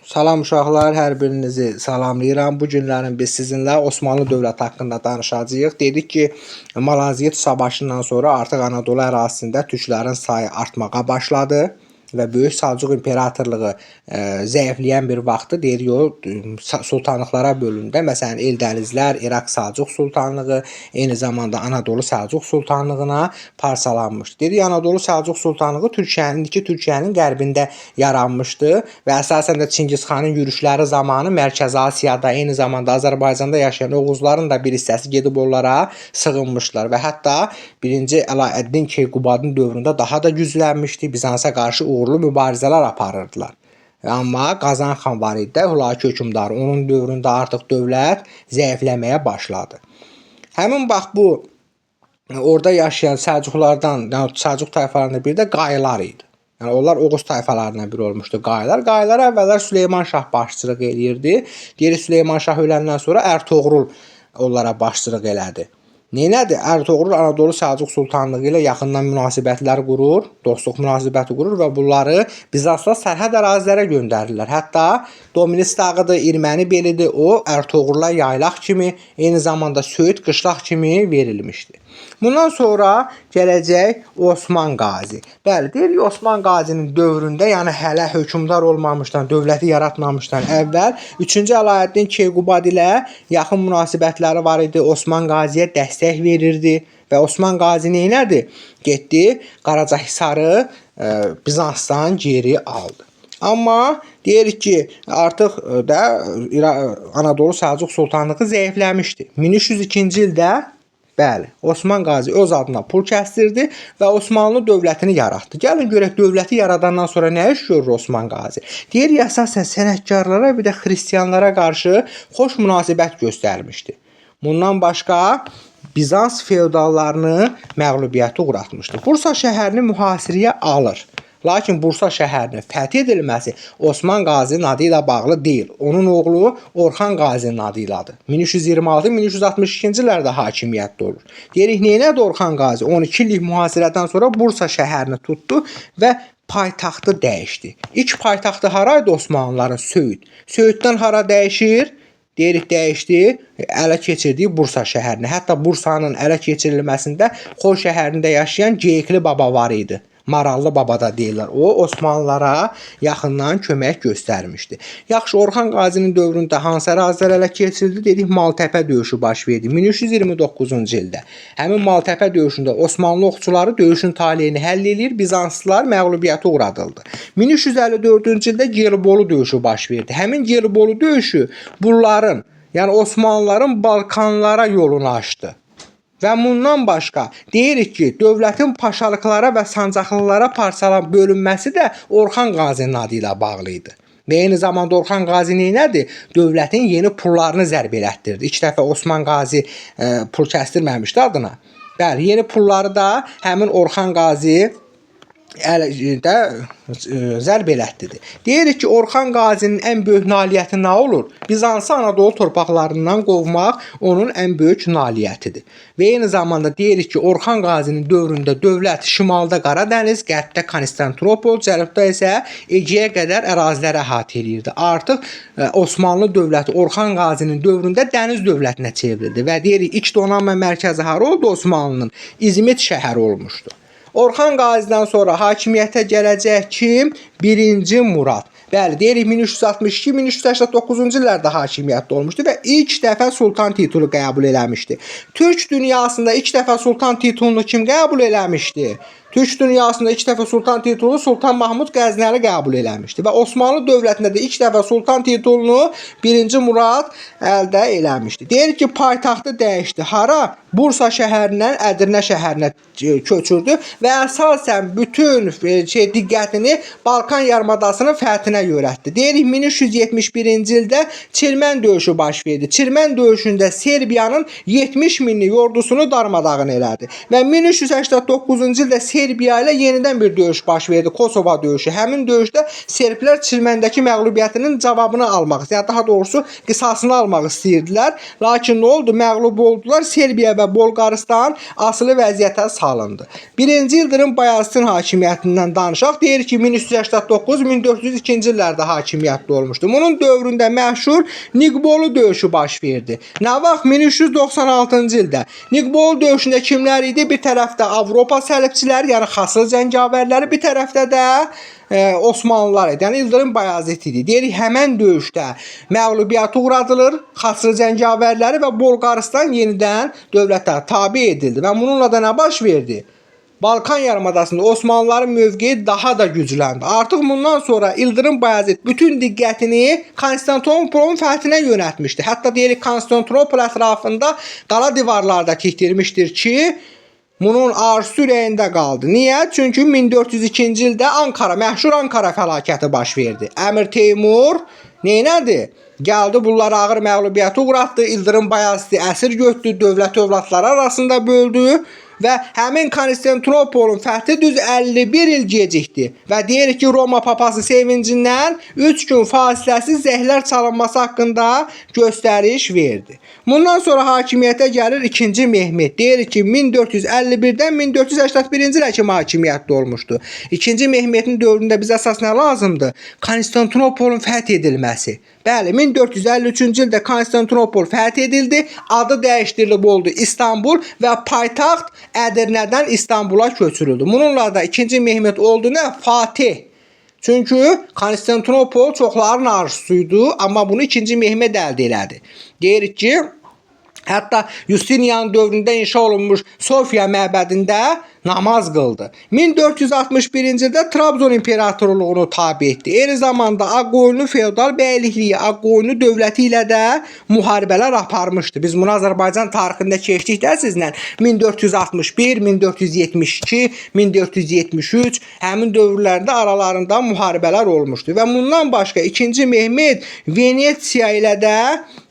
Salam uşaqlar, hər birinizi salamlayıram. Bu günlərin biz sizinlə Osmanlı dövləti haqqında danışacağıq. Dedik ki, Malazgirt savaşından sonra artıq Anadolu ərazisində türklərin sayı artmağa başladı və Böyük Səlcuq imperatorluğu zəifləyən bir vaxtı deyirik o sultanlıqlara bölündü. Məsələn, Eldənizlər, İraq Səlcuq sultanlığı, eyni zamanda Anadolu Səlcuq sultanlığına parçalanmışdı. Dedik Anadolu Səlcuq sultanlığı indiki Türkiyənin qərbində yaranmışdı və əsasən də Çingiz xanın yürüşləri zamanı Mərkəzi Asiyada, eyni zamanda Azərbaycanda yaşayan Oğuzların da bir hissəsi gedib onlara sığınmışlar və hətta 1-ci Əlaəddin Keyqubadın dövründə daha da güclənmişdi. Bizansa qarşı uğurlu mübarizələr aparırdılar. Amma Qazan xan var idi, Hülakü hökmdarı. Onun dövründə artıq dövlət zəifləməyə başladı. Həmin bax bu orada yaşayan Səlcuqlardan, yəni Səlcuq tayfalarından biri də Qayılar idi. Yəni onlar Oğuz tayfalarından biri olmuşdu Qayılar. Qayılar əvvəllər Süleyman Şah başçılıq eləyirdi. Deyir Süleyman Şah öləndən sonra Ərtuğrul onlara başçılıq elədi. Neynədir? Ərtuğrul Anadolu Səlcuq sultanlığı ilə yaxından münasibətlər qurur, dostluq münasibəti qurur və bunları Bizansla sərhəd ərazilərə göndərirlər. Hətta Dominis dağıdır, Erməni belidir, o Ərtuğrula yaylaq kimi, eyni zamanda Söyüd qışlaq kimi verilmişdi. Bundan sonra gələcək Osman Qazi. Bəli, deyirik Osman Qazinin dövründə, yəni hələ hökmdar olmamışdan, dövləti yaratmamışdan əvvəl 3-cü Əlaəddin Keyqubad ilə yaxın münasibətləri var idi. Osman Qaziyə dəstək verirdi və Osman Qazi neynədi? Getdi Qaracahisarı Bizansdan geri aldı. Amma deyirik ki, artıq da Anadolu Səlcuq sultanlığı zəifləmişdi. 1302-ci ildə bəli, Osman Qazi öz adına pul kəsdirdi və Osmanlı dövlətini yaratdı. Gəlin görək dövləti yaradandan sonra nə iş görür Osman Qazi? Deyirik əsasən sənətkarlara bir də xristianlara qarşı xoş münasibət göstərmişdi. Bundan başqa Bizans feodallarını məğlubiyyətə uğratmışdı. Bursa şəhərini mühasirəyə alır. Lakin Bursa şəhərinin fəth edilməsi Osman Qazinin adı ilə bağlı deyil. Onun oğlu Orxan Qazinin adı ilədir. 1326-1362-ci illərdə hakimiyyətdə olur. Deyirik, neynədir Orxan Qazi? 12 illik mühasirədən sonra Bursa şəhərini tutdu və paytaxtı dəyişdi. İlk paytaxtı haraydı Osmanlıların? Söyüd. Söyüddən hara dəyişir? Deyirik, dəyişdi, ələ keçirdiyi Bursa şəhərini. Hətta Bursanın ələ keçirilməsində Xor şəhərində yaşayan Geyikli baba var idi. Marallı baba da deyirlər. O Osmanlılara yaxından kömək göstərmişdi. Yaxşı, Orxan Qazinin dövründə hansı ərazilər ələ keçirildi? Dedik, Maltəpə döyüşü baş verdi 1329-cu ildə. Həmin Maltəpə döyüşündə Osmanlı oxçuları döyüşün taleyini həll edir, Bizanslılar məğlubiyyətə uğradıldı. 1354-cü ildə Gelibolu döyüşü baş verdi. Həmin Gelibolu döyüşü bunların, yəni Osmanlıların Balkanlara yolunu açdı. Və bundan başqa deyirik ki, dövlətin paşalıqlara və sancaqlılara bölünməsi də Orxan Qazinin adı ilə bağlı idi. Və eyni zamanda Orxan Qazi neynədir? Dövlətin yeni pullarını zərb elətdirdi. İlk dəfə Osman Qazi pul kəsdirməmişdi adına. Bəli, yeni pulları da həmin Orxan Qazi zərb elətdirdi. Deyirik ki, Orxan Qazinin ən böyük nailiyyəti nə olur? Bizansı Anadolu torpaqlarından qovmaq onun ən böyük nailiyyətidir. Və eyni zamanda deyirik ki, Orxan Qazinin dövründə dövlət şimalda Qaradəniz, qərbdə Konstantinopol, cənubda isə Egeyə qədər əraziləri əhatə edirdi. Artıq Osmanlı dövləti Orxan Qazinin dövründə dəniz dövlətinə çevrildi və deyirik ilk donanma mərkəzi hara oldu Osmanlının? İzmit şəhəri olmuşdu. Orxan Qazidən sonra hakimiyyətə gələcək kim? 1-ci Murad. Bəli, deyirik 1362-1389-cu illərdə hakimiyyətdə olmuşdu və ilk dəfə sultan titulu qəbul eləmişdi. Türk dünyasında ilk dəfə sultan titulunu kim qəbul eləmişdi? Türk dünyasında ilk dəfə sultan titulunu Sultan Mahmud Qəznəli qəbul eləmişdi və Osmanlı dövlətində də ilk dəfə sultan titulunu 1-ci Murad əldə eləmişdi. Deyirik ki, paytaxtı dəyişdi. Hara? Bursa şəhərindən Ədirnə şəhərinə köçürdü və əsasən bütün diqqətini Balkan yarımadasının fəthinə yönəltdi. Deyirik 1371-ci ildə Çirmən döyüşü baş verdi. Çirmən döyüşündə Serbiyanın 70 minlik ordusunu darmadağın elədi və 1389-cu ildə Serbiya ilə yenidən bir döyüş baş verdi, Kosova döyüşü. Həmin döyüşdə serblər Çirmendəki məğlubiyyətinin cavabını almaq, ya daha doğrusu qisasını almaq istəyirdilər. Lakin nə oldu? Məğlub oldular. Serbiya və Bolqarıstan asılı vəziyyətə salındı. 1-ci Yıldırım Bayazıtın hakimiyyətindən danışaq. Deyir ki, 1389-1402-ci illərdə hakimiyyətli olmuşdu. Bunun dövründə məşhur Niqbolu döyüşü baş verdi. Nə vaxt? 1396-cı ildə. Niqbolu döyüşündə kimlər idi? Bir tərəfdə Avropa səlibçiləri, yəni xasıl cəngavərləri, bir tərəfdə də Osmanlılar idi. Yəni İldırım Bayazıt idi. Deyirik, həmən döyüşdə məğlubiyyətə uğradılır, xasıl cəngavərləri və Bolqarıstan yenidən dövlətə tabe edildi. Və bununla da nə baş verdi? Balkan yarımadasında Osmanlıların mövqeyi daha da gücləndi. Artıq bundan sonra İldırım Bayazıt bütün diqqətini Konstantinopolun fəthinə yönəltmişdi. Hətta deyirik, Konstantinopol ətrafında qala divarlarda tikdirmişdir ki, bunun arzusu ürəyində qaldı. Niyə? Çünki 1402-ci ildə Ankara, məşhur Ankara fəlakəti baş verdi. Əmir Teymur neynədi? Gəldi, bunları ağır məğlubiyyətə uğratdı. İldırım Bayazıtı əsir götürdü, dövlət övladları arasında böldü və həmin Konstantinopolun fəthi düz 51 il gecikdi. Və deyirik ki, Roma papası sevincindən 3 gün fasiləsiz zəhlər çalınması haqqında göstəriş verdi. Bundan sonra hakimiyyətə gəlir 2-ci Mehmet. Deyirik ki, 1451-dən 1481-ci ilə kimi hakimiyyətli olmuşdu. 2-ci Mehmetin dövründə bizə əsas nə lazımdır? Konstantinopolun fəth edilməsi. Bəli, 1453-cü ildə Konstantinopol fəth edildi, adı dəyişdirilib oldu İstanbul və paytaxt Ədirnədən İstanbula köçürüldü. Bununla da 2-ci Mehmet oldu nə? Fatih. Çünki Konstantinopol çoxların arzusuydu, amma bunu 2-ci Mehmet əldə elədi. Deyirik ki, hətta Justinian dövründə inşa olunmuş Sofiya məbədində namaz qıldı. 1461-ci ildə Trabzon imperatorluğunu tabe etdi. Eyni zamanda Ağqoyunlu feodal bəylikliyi, Ağqoyunlu dövləti ilə də müharibələr aparmışdı. Biz bunu Azərbaycan tarixində keçdik də sizlə. 1461, 1472, 1473 həmin dövrlərdə aralarında müharibələr olmuşdu. Və bundan başqa 2-ci Mehmet Venetsiya ilə də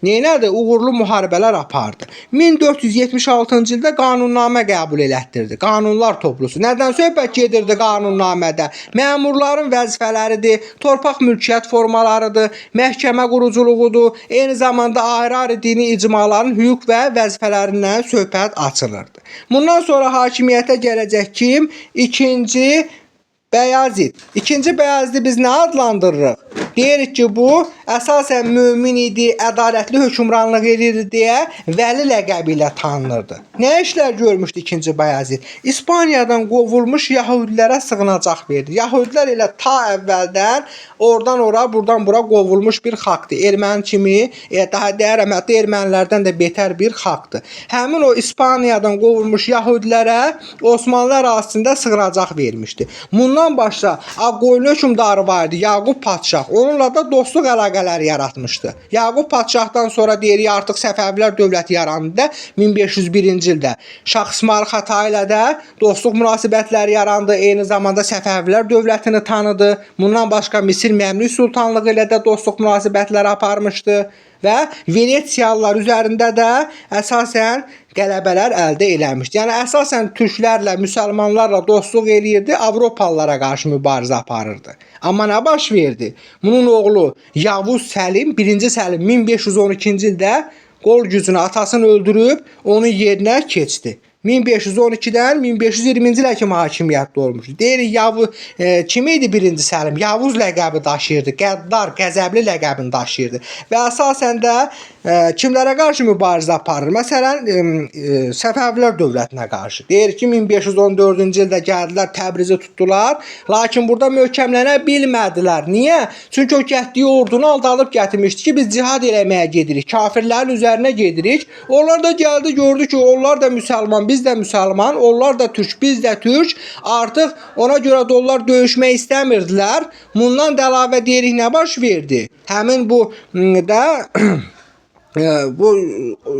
neynədir? Uğurlu müharibələr apardı. 1476-cı ildə qanunnamə qəbul elətdirdi. Qanunlar toplusu. Nədən söhbət gedirdi qanunnamədə? Məmurların vəzifələridir, torpaq mülkiyyət formalarıdır, məhkəmə quruculuğudur, eyni zamanda ayrı-ayrı dini icmaların hüquq və vəzifələrindən söhbət açılırdı. Bundan sonra hakimiyyətə gələcək kim? 2-ci Bəyazit. 2-ci Bəyaziti biz nə adlandırırıq? Deyirik ki, bu əsasən mömin idi, ədalətli hökmranlıq edirdi deyə Vəli ləqəbi ilə tanınırdı. Nə işlər görmüşdü 2-ci Bəyazit? İspaniyadan qovulmuş Yahudilərə sığınacaq verdi. Yahudilər elə ta əvvəldən oradan ora, buradan bura qovulmuş bir xalqdır. Erməni kimi, daha deyərəm, hətta ermənilərdən də betər bir xalqdır. Həmin o İspaniyadan qovulmuş Yahudilərə Osmanlı ərazisində sığınacaq vermişdi. Bundan başqa Ağqoyunlu hökmdarı var idi, Yaqub Padşah. Onunla da dostluq əlaqələri yaratmışdı. Yaqub Padşahdan sonra deyirik artıq Səfəvilər dövləti yarandı 1501-ci ildə. Şah İsmayıl Xətai ilə də dostluq münasibətləri yarandı. Eyni zamanda Səfəvilər dövlətini tanıdı. Bundan başqa Misir Məmlük Sultanlığı ilə də dostluq münasibətləri aparmışdı. Və Venetsiyalılar üzərində də əsasən qələbələr əldə eləmişdi. Yəni əsasən türklərlə, müsəlmanlarla dostluq eləyirdi, Avropalılara qarşı mübarizə aparırdı. Amma nə baş verdi? Bunun oğlu Yavuz Səlim, 1-ci Səlim 1512-ci ildə qol gücünü atasını öldürüb onun yerinə keçdi. 1512-dən 1520-ci ilə kimi hakimiyyətli olmuşdu. Deyirik, kim idi 1-ci Səlim? Yavuz ləqəbi daşıyırdı, qəddar, qəzəbli ləqəbini daşıyırdı. Və əsasən də kimlərə qarşı mübarizə aparır? Məsələn, Səfəvilər dövlətinə qarşı. Deyir ki, 1514-cü ildə gəldilər, Təbrizi tutdular, lakin burada möhkəmlənə bilmədilər. Niyə? Çünki o getdiyi ordunu aldalıb gətirmişdi ki, biz cihad eləməyə gedirik, kafirlərin üzərinə gedirik. Onlar da gəldi, gördü ki, onlar da müsəlman, biz də müsəlman, onlar da türk, biz də türk. Artıq ona görə də onlar döyüşmək istəmirdilər. Bundan da əlavə deyirik, nə baş verdi? Həmin bu da Bu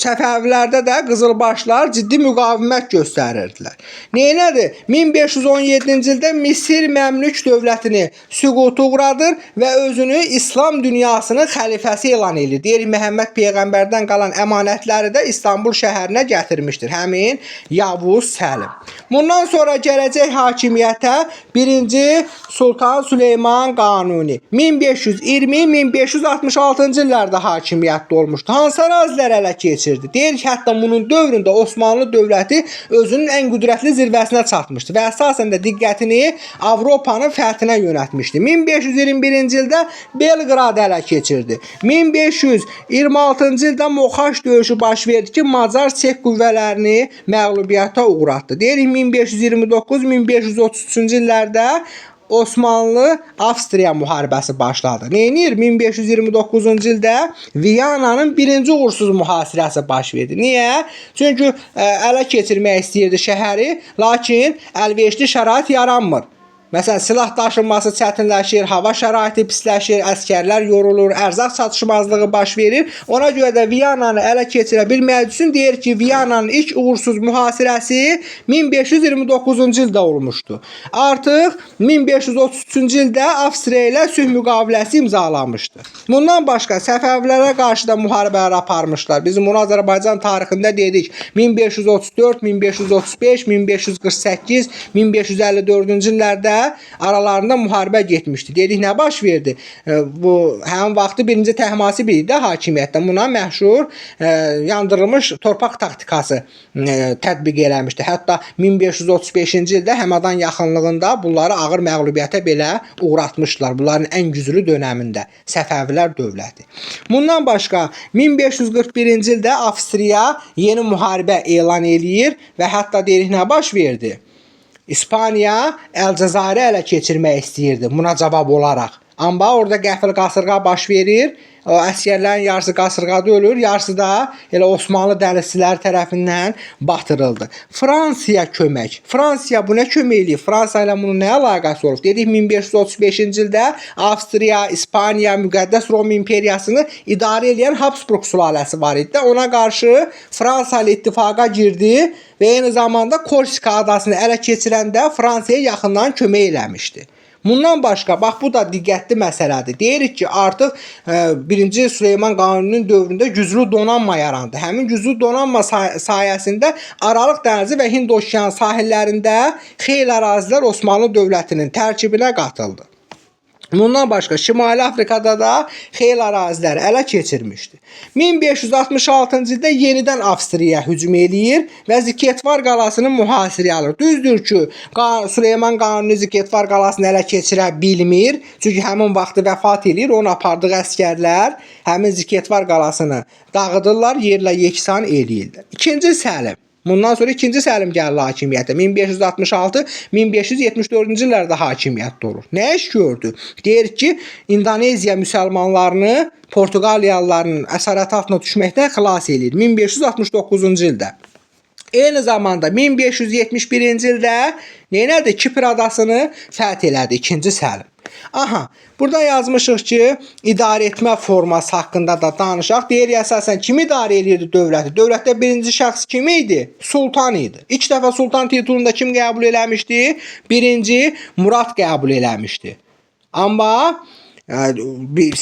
Səfəvilərdə də qızılbaşlar ciddi müqavimət göstərirdilər. Neynədir? 1517-ci ildə Misir Məmlük dövlətini süquta uğradır və özünü İslam dünyasının xəlifəsi elan edir. Deyir, Məhəmməd Peyğəmbərdən qalan əmanətləri də İstanbul şəhərinə gətirmişdir. Həmin Yavuz Səlim. Bundan sonra gələcək hakimiyyətə 1-ci Sultan Süleyman Qanuni 1520-1566-cı illərdə hakimiyyətdə olmuşdu. Hansı ərazilər ələ keçirdi? Deyir ki, hətta bunun dövründə Osmanlı dövləti özünün ən qüdrətli zirvəsinə çatmışdı və əsasən də diqqətini Avropanın fəthinə yönəltmişdi. 1521-ci ildə Belqrad ələ keçirdi. 1526-cı ildə Moxaş döyüşü baş verdi ki, Macar Çek qüvvələrini məğlubiyyətə uğratdı. Deyirik 1529-1533-cü illərdə Osmanlı-Avstriya müharibəsi başladı. Neynir? 1529-cu ildə Viyananın birinci uğursuz mühasirəsi baş verdi. Niyə? Çünki ələ keçirmək istəyirdi şəhəri, lakin əlverişli şərait yaranmır. Məsələn, silah daşınması çətinləşir, hava şəraiti pisləşir, əskərlər yorulur, ərzaq çatışmazlığı baş verir. Ona görə də Viyananı ələ keçirə bilmək üçün deyir ki, Viyananın ilk uğursuz mühasirəsi 1529-cu ildə olmuşdu. Artıq 1533-cü ildə Avstriya ilə sülh müqaviləsi imzalamışdı. Bundan başqa Səfəvilərə qarşı da müharibələr aparmışlar. Bizim bunu Azərbaycan tarixində dedik. 1534, 1535, 1548, 1554-cü illərdə aralarında müharibə getmişdi. Dedik, nə baş verdi? Bu həmin vaxtı 1-ci Təhmasib idi də hakimiyyətdən. Buna məşhur yandırılmış torpaq taktikası tətbiq eləmişdi. Hətta 1535-ci ildə Həmədan yaxınlığında bunları ağır məğlubiyyətə belə uğratmışdılar. Bunların ən güclü dönəmində Səfəvilər dövləti. Bundan başqa 1541-ci ildə Avstriya yeni müharibə elan eləyir və hətta deyirik, nə baş verdi? İspaniya Əlcəzairi ələ keçirmək istəyirdi buna cavab olaraq. Amma orada qəfil qasırğa baş verir. O əsgərlərin yarısı qasırğada ölür, yarısı da elə Osmanlı dənizçiləri tərəfindən batırıldı. Fransaya kömək. Fransiya buna kömək eləyir. Fransa ilə bunun nə əlaqəsi olub? Dedik 1535-ci ildə Avstriya, İspaniya, Müqəddəs Rom imperiyasını idarə edən Habsburg sülaləsi var idi. Ona qarşı Fransa ilə ittifaqa girdi və eyni zamanda Korsika adasını ələ keçirəndə Fransaya yaxından kömək eləmişdi. Bundan başqa, bax bu da diqqətli məsələdir. Deyirik ki, artıq 1-ci Süleyman Qanuninin dövründə güclü donanma yarandı. Həmin güclü donanma sayəsində Aralıq dənizi və Hind okeanı sahillərində xeyli ərazilər Osmanlı dövlətinin tərkibinə qatıldı. Bundan başqa Şimali Afrikada da xeyli ərazilər ələ keçirmişdi. 1566-cı ildə yenidən Avstriyaya hücum eləyir və Ziketvar qalasını mühasirəyə alır. Düzdür ki, Süleyman Qanuni Ziketvar qalasını ələ keçirə bilmir. Çünki həmin vaxtı vəfat eləyir. Onun apardığı əskərlər həmin Ziketvar qalasını dağıdırlar, yerlə yeksan eləyirlər. İkinci Səlim. Bundan sonra 2-ci Səlim gəlir hakimiyyətə. 1566-1574-cü illərdə hakimiyyətdə olur. Nə iş gördü? Deyir ki, İndoneziya müsəlmanlarını Portuqaliyalıların əsarəti altına düşməkdən xilas eləyir 1569-cu ildə. Eyni zamanda 1571-ci ildə neynədir? Kipr adasını fəth elədi 2-ci Səlim. Aha, burada yazmışıq ki, idarə etmə forması haqqında da danışaq. Deyir, əsasən kim idarə edirdi dövləti? Dövlətdə birinci şəxs kim idi? Sultan idi. İlk dəfə sultan titulunda kim qəbul eləmişdi? 1-ci Murad qəbul eləmişdi. Amma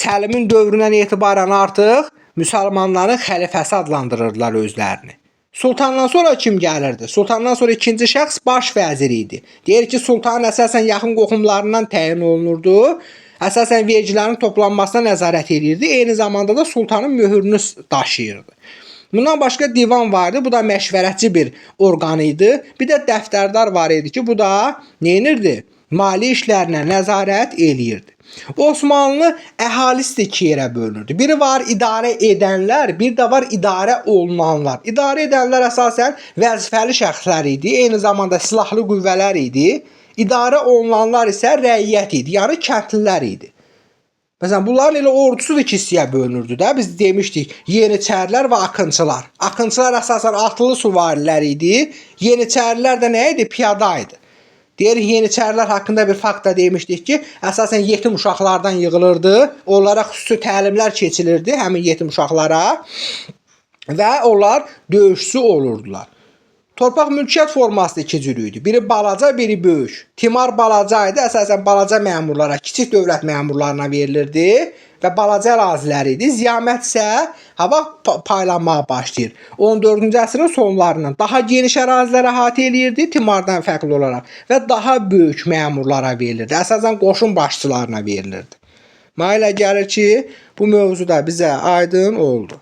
Səlimin dövründən etibarən artıq müsəlmanların xəlifəsi adlandırırdılar özlərini. Sultandan sonra kim gəlirdi? Sultandan sonra 2-ci şəxs baş vəzir idi. Deyir ki, sultanın əsasən yaxın qohumlarından təyin olunurdu. Əsasən vergilərin toplanmasına nəzarət edirdi. Eyni zamanda da sultanın möhürünü daşıyırdı. Bundan başqa divan vardı. Bu da məşvərətçi bir orqan idi. Bir də dəftərdar var idi ki, bu da neynirdi? Mali işlərinə nəzarət eləyirdi. Osmanlı əhalisi də iki yerə bölünürdü. Biri var idarə edənlər, bir də var idarə olunanlar. İdarə edənlər əsasən vəzifəli şəxslər idi, eyni zamanda silahlı qüvvələr idi. İdarə olunanlar isə rəiyyət idi, yəni kəndlilər idi. Məsələn, bunların elə ordusu da iki hissəyə bölünürdü də. Biz demişdik, yeniçərilər və akınçılar. Akınçılar əsasən atlı süvarilər idi, yeniçərilər də nə idi? Piyada idi. Deyir Yeniçərilər haqqında bir fakt da demişdik ki, əsasən yetim uşaqlardan yığılırdı. Onlara xüsusi təlimlər keçilirdi həmin yetim uşaqlara və onlar döyüşçü olurdular. Torpaq mülkiyyət forması da iki cür idi. Biri balaca, biri böyük. Timar balaca idi. Əsasən balaca məmurlara, kiçik dövlət məmurlarına verilirdi və balaca ərazilər idi. Ziyamət isə hava paylanmağa başlayır. 14-cü əsrin sonlarından daha geniş ərazilərə əhatə eləyirdi Timardan fərqli olaraq və daha böyük məmurlara verilirdi. Əsasən qoşun başçılarına verilirdi. Mənə elə gəlir ki, bu mövzu da bizə aydın oldu.